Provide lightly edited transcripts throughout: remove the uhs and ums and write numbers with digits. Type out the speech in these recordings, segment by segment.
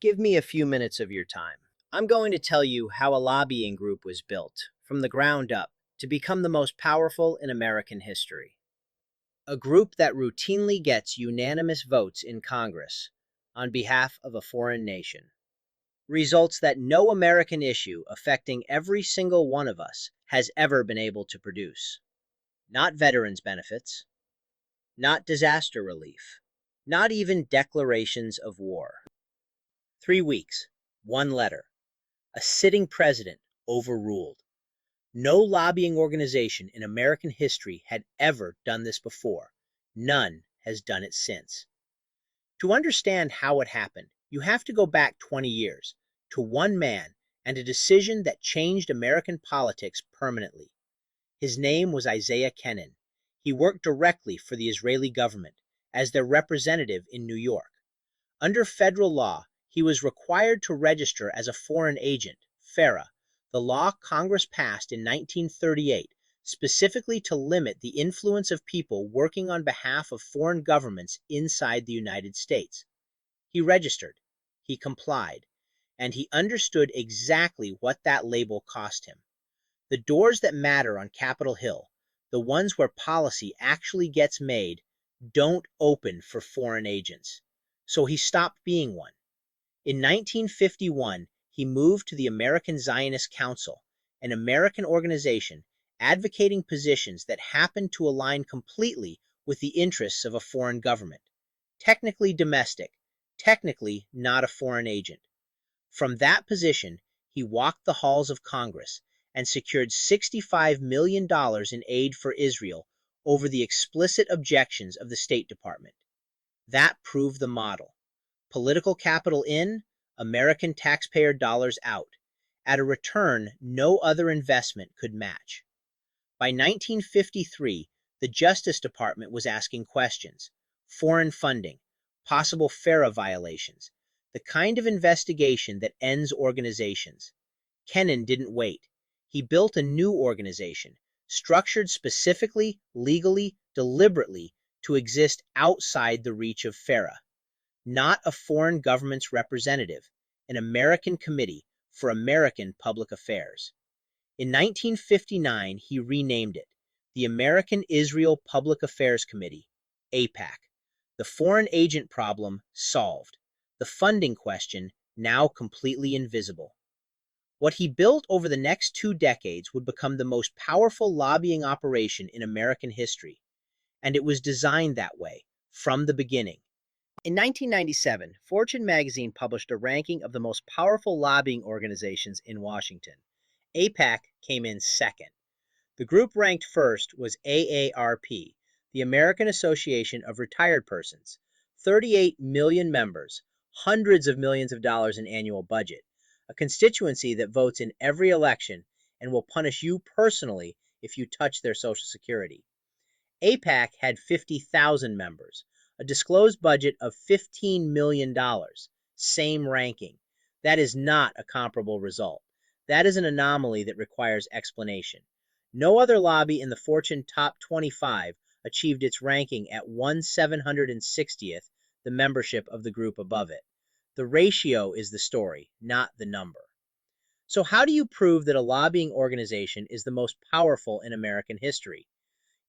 Give me a few minutes of your time. I'm going to tell you how a lobbying group was built, from the ground up, to become the most powerful in American history. A group that routinely gets unanimous votes in Congress on behalf of a foreign nation. Results that no American issue affecting every single one of us has ever been able to produce. Not veterans' benefits, not disaster relief, not even declarations of war. 3 weeks, one letter. A sitting president overruled. No lobbying organization in American history had ever done this before. None has done it since. To understand how it happened, you have to go back 20 years to one man and a decision that changed American politics permanently. His name was Isaiah Kennan. He worked directly for the Israeli government as their representative in New York. Under federal law, he was required to register as a foreign agent, FARA, the law Congress passed in 1938 specifically to limit the influence of people working on behalf of foreign governments inside the United States. He registered, he complied, and he understood exactly what that label cost him. The doors that matter on Capitol Hill, the ones where policy actually gets made, don't open for foreign agents. So he stopped being one. In 1951, he moved to the American Zionist Council, an American organization advocating positions that happened to align completely with the interests of a foreign government. Technically domestic, technically not a foreign agent. From that position, he walked the halls of Congress and secured $65 million in aid for Israel over the explicit objections of the State Department. That proved the model. Political capital in, American taxpayer dollars out, at a return no other investment could match. By 1953, the Justice Department was asking questions: foreign funding, possible FARA violations, the kind of investigation that ends organizations. Kennan didn't wait. He built a new organization, structured specifically, legally, deliberately, to exist outside the reach of FARA. Not a foreign government's representative, an American committee for American public affairs. In 1959, he renamed it the American Israel Public Affairs Committee, AIPAC. The foreign agent problem solved. The funding question now completely invisible. What he built over the next 2 decades would become the most powerful lobbying operation in American history, and it was designed that way from the beginning. In 1997, Fortune magazine published a ranking of the most powerful lobbying organizations in Washington. AIPAC came in second. The group ranked first was AARP, the American Association of Retired Persons, 38 million members, hundreds of millions of dollars in annual budget, a constituency that votes in every election and will punish you personally if you touch their Social Security. AIPAC had 50,000 members, a disclosed budget of $15 million, same ranking. That is not a comparable result. That is an anomaly that requires explanation. No other lobby in the Fortune Top 25 achieved its ranking at 1/760th the membership of the group above it. The ratio is the story, not the number. So how do you prove that a lobbying organization is the most powerful in American history?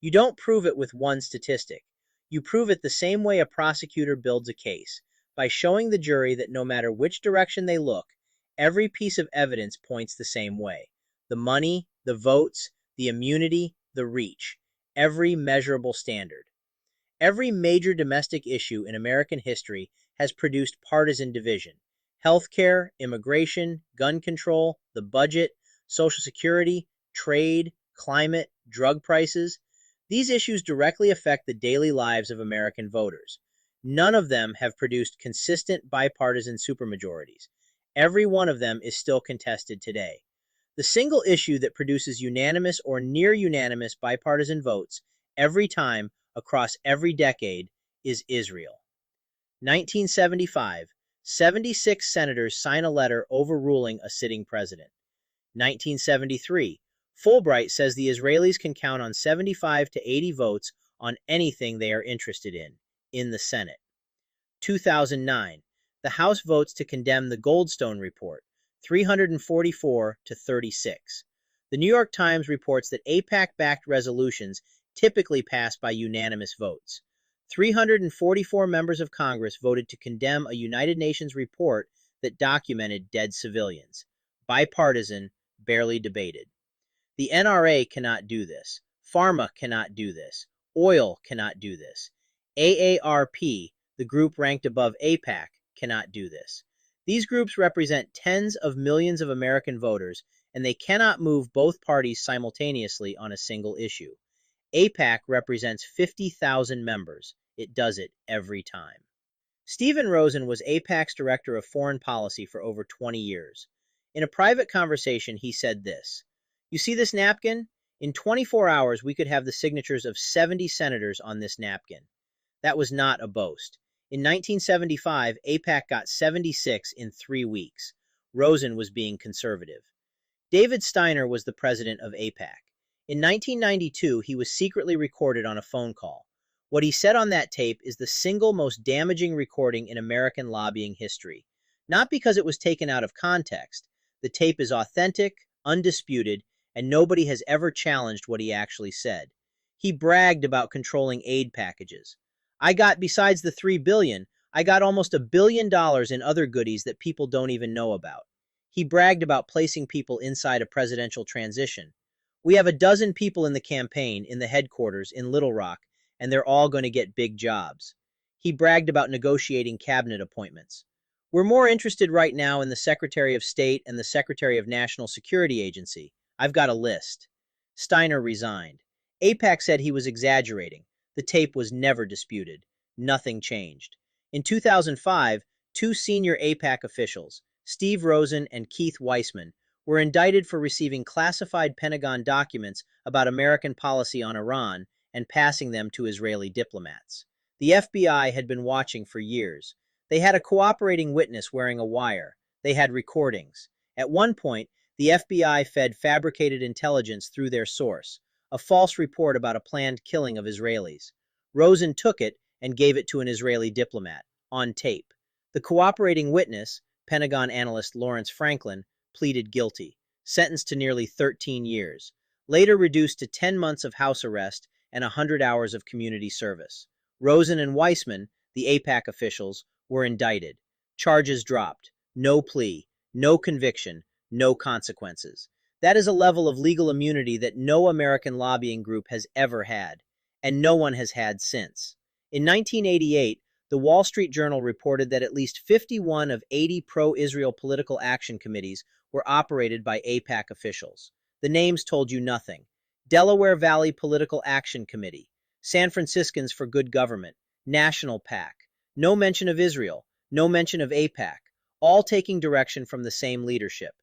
You don't prove it with one statistic. You prove it the same way a prosecutor builds a case, by showing the jury that no matter which direction they look, every piece of evidence points the same way. The money, the votes, the immunity, the reach. Every measurable standard. Every major domestic issue in American history has produced partisan division. Healthcare, immigration, gun control, the budget, Social Security, trade, climate, drug prices. These issues directly affect the daily lives of American voters. None of them have produced consistent bipartisan supermajorities. Every one of them is still contested today. The single issue that produces unanimous or near unanimous bipartisan votes every time across every decade is Israel. 1975, 76 senators sign a letter overruling a sitting president. 1973, Fulbright says the Israelis can count on 75 to 80 votes on anything they are interested in the Senate. 2009, The House votes to condemn the Goldstone report, 344 to 36. The New York Times reports that AIPAC-backed resolutions typically pass by unanimous votes. 344 members of Congress voted to condemn a United Nations report that documented dead civilians. Bipartisan, barely debated. The NRA cannot do this. Pharma cannot do this. Oil cannot do this. AARP, the group ranked above AIPAC, cannot do this. These groups represent tens of millions of American voters, and they cannot move both parties simultaneously on a single issue. AIPAC represents 50,000 members. It does it every time. Stephen Rosen was AIPAC's director of foreign policy for over 20 years. In a private conversation, he said this: "You see this napkin? In 24 hours, we could have the signatures of 70 senators on this napkin." That was not a boast. In 1975, AIPAC got 76 in 3 weeks. Rosen was being conservative. David Steiner was the president of AIPAC. In 1992, he was secretly recorded on a phone call. What he said on that tape is the single most damaging recording in American lobbying history. Not because it was taken out of context. The tape is authentic, undisputed, and nobody has ever challenged what he actually said. He bragged about controlling aid packages. Besides the $3 billion, I got almost $1 billion in other goodies that people don't even know about. He bragged about placing people inside a presidential transition. We have a dozen people in the campaign, in the headquarters, in Little Rock, and they're all going to get big jobs. He bragged about negotiating cabinet appointments. We're more interested right now in the Secretary of State and the Secretary of National Security Agency. I've got a list. Steiner resigned. AIPAC said he was exaggerating. The tape was never disputed. Nothing changed. In 2005, 2 senior AIPAC officials, Steve Rosen and Keith Weissman, were indicted for receiving classified Pentagon documents about American policy on Iran and passing them to Israeli diplomats. The FBI had been watching for years. They had a cooperating witness wearing a wire. They had recordings. At one point, the FBI fed fabricated intelligence through their source, a false report about a planned killing of Israelis. Rosen took it and gave it to an Israeli diplomat, on tape. The cooperating witness, Pentagon analyst Lawrence Franklin, pleaded guilty, sentenced to nearly 13 years, later reduced to 10 months of house arrest and 100 hours of community service. Rosen and Weissman, the AIPAC officials, were indicted. Charges dropped. No plea, no conviction, no consequences. That is a level of legal immunity that no American lobbying group has ever had, and no one has had since. In 1988, the Wall Street Journal reported that at least 51 of 80 pro-Israel political action committees were operated by AIPAC officials. The names told you nothing. Delaware Valley Political Action Committee, San Franciscans for Good Government, National PAC. No mention of Israel, no mention of AIPAC, all taking direction from the same leadership.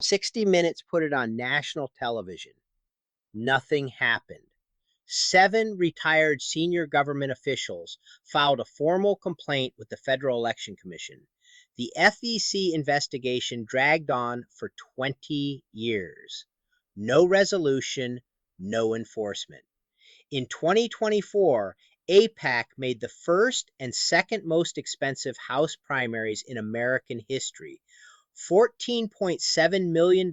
60 Minutes put it on national television. Nothing happened. 7 retired senior government officials filed a formal complaint with the Federal Election Commission. The FEC investigation dragged on for 20 years. No resolution, no enforcement. In 2024, AIPAC made the first and second most expensive House primaries in American history. $14.7 million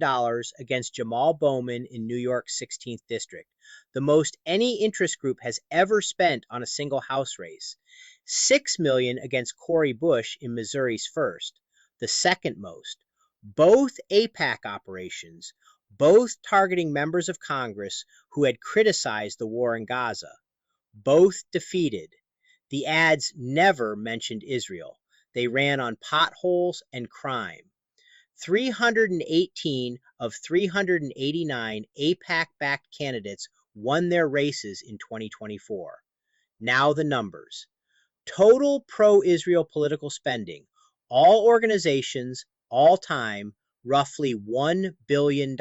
against Jamal Bowman in New York's 16th District, the most any interest group has ever spent on a single House race. $6 million against Cori Bush in Missouri's 1st, the second most. Both AIPAC operations, both targeting members of Congress who had criticized the war in Gaza, both defeated. The ads never mentioned Israel. They ran on potholes and crime. 318 of 389 AIPAC-backed candidates won their races in 2024. Now the numbers. Total pro-Israel political spending, all organizations, all time, roughly $1 billion.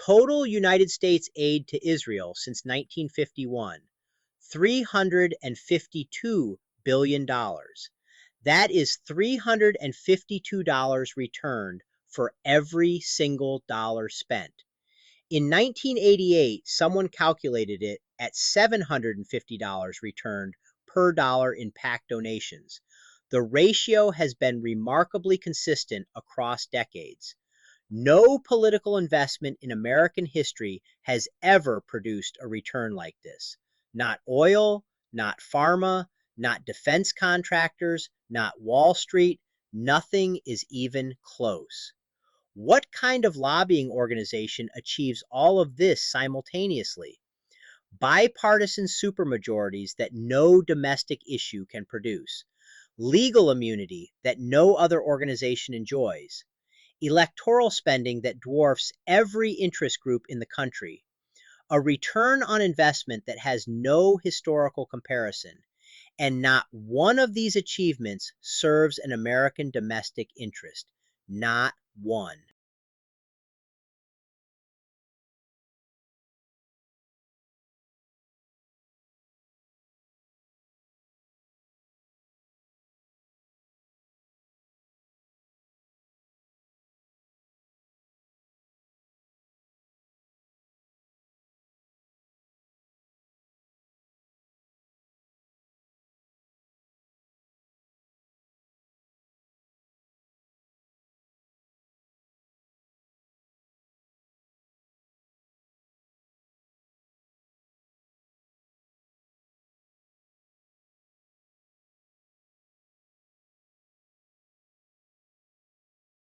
Total United States aid to Israel since 1951, $352 billion. That is $352 returned for every single dollar spent. In 1988, someone calculated it at $750 returned per dollar in PAC donations. The ratio has been remarkably consistent across decades. No political investment in American history has ever produced a return like this. Not oil, not pharma, not defense contractors, not Wall Street. Nothing is even close. What kind of lobbying organization achieves all of this simultaneously? Bipartisan supermajorities that no domestic issue can produce, legal immunity that no other organization enjoys, electoral spending that dwarfs every interest group in the country, a return on investment that has no historical comparison, and not one of these achievements serves an American domestic interest. Not one.